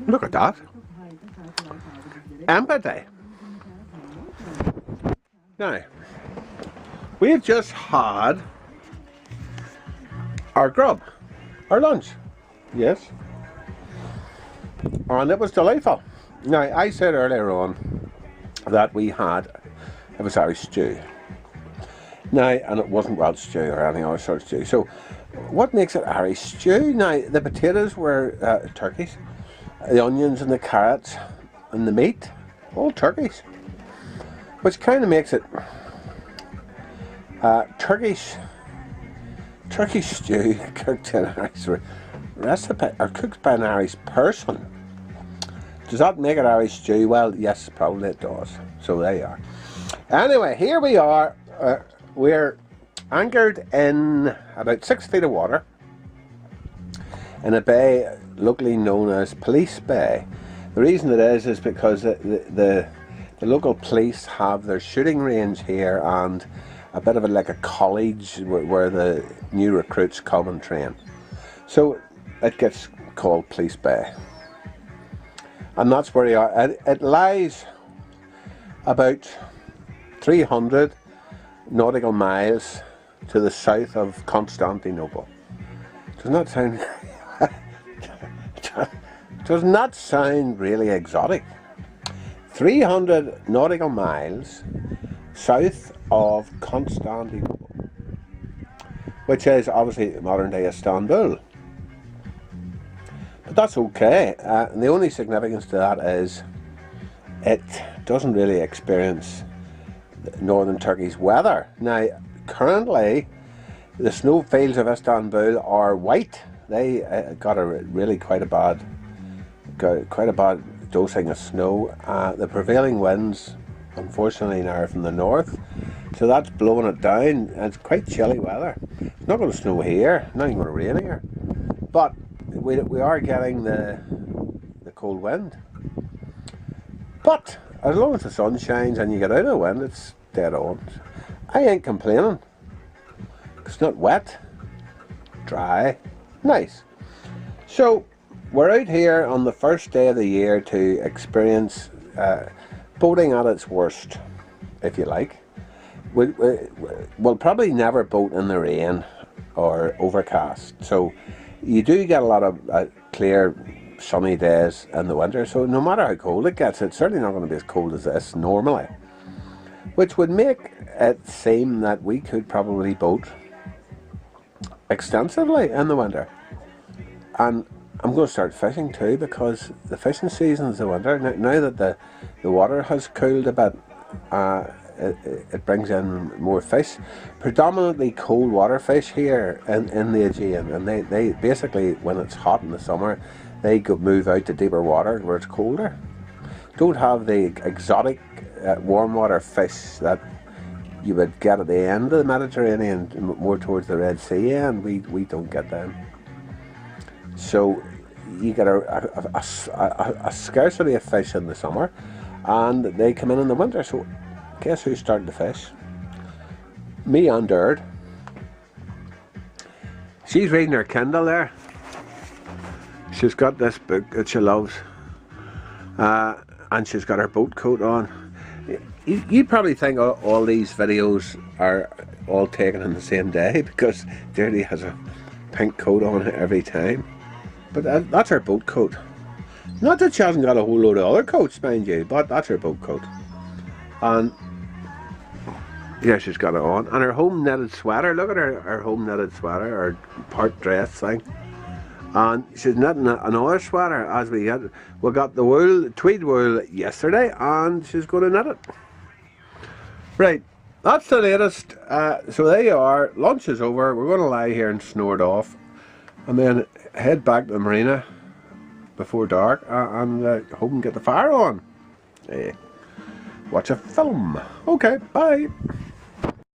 Look at that. Empathy. Now, we've just had our grub, our lunch. Yes. And it was delightful. Now, I said earlier on that we had, it was Irish stew. Now, and it wasn't Welsh stew or any other sort of stew. So, what makes it Irish stew? Now, the potatoes were turkeys, the onions and the carrots and the meat, all turkeys. Which kind of makes it Turkish stew cooked in an Irish recipe, or cooked by an Irish person. Does that make it Irish stew? Well, yes, probably it does. So there you are. Anyway, here we are. We're anchored in about 6 feet of water in a bay locally known as Police Bay. The reason it is because the local police have their shooting range here and a bit of like a college where the new recruits come and train. So it gets called Police Bay. And that's where we are. It lies about 300 nautical miles to the south of Constantinople. Does not sound does not sound really exotic. 300 nautical miles south of Constantinople, which is obviously modern day Istanbul. But that's okay. And the only significance to that is it doesn't really experience northern Turkey's weather. Now, currently, the snowfields of Istanbul are white. They got quite a bad dosing of snow. The prevailing winds, unfortunately, now are from the north, so that's blowing it down. It's quite chilly weather. It's not going to snow here, not even going to rain here, but we are getting the cold wind. But as long as the sun shines and you get out of the wind, it's dead on. I ain't complaining. It's not wet, dry, nice. So we're out here on the first day of the year to experience boating at its worst, if you like. We'll probably never boat in the rain or overcast. So you do get a lot of clear sunny days in the winter. So no matter how cold it gets, it's certainly not going to be as cold as this normally. Which would make it seem that we could probably boat extensively in the winter. And I'm going to start fishing too, because the fishing season is the winter. Now that the water has cooled a bit, it brings in more fish, predominantly cold water fish here in the Aegean, and they basically, when it's hot in the summer, they move out to deeper water where it's colder. Don't have the exotic warm water fish that you would get at the end of the Mediterranean, more towards the Red Sea, and we don't get them. So you get a scarcity of fish in the summer, and they come in the winter. So guess who's starting to fish? Me and Derd. She's reading her Kindle there. She's got this book that she loves, and she's got her boat coat on. You probably think all these videos are all taken on the same day, because Deirdre has a pink coat on every time. But that's her boat coat. Not that she hasn't got a whole load of other coats, mind you, but that's her boat coat. And yeah, she's got it on. And her home knitted sweater, look at her home knitted sweater, or part dress thing. And she's knitting another sweater as we got the wool, tweed wool yesterday, and she's going to knit it. Right, that's the latest. So there you are, lunch is over, we're going to lie here and snore it off, and then head back to the marina before dark, and hope and get the fire on. Watch a film. Okay, bye.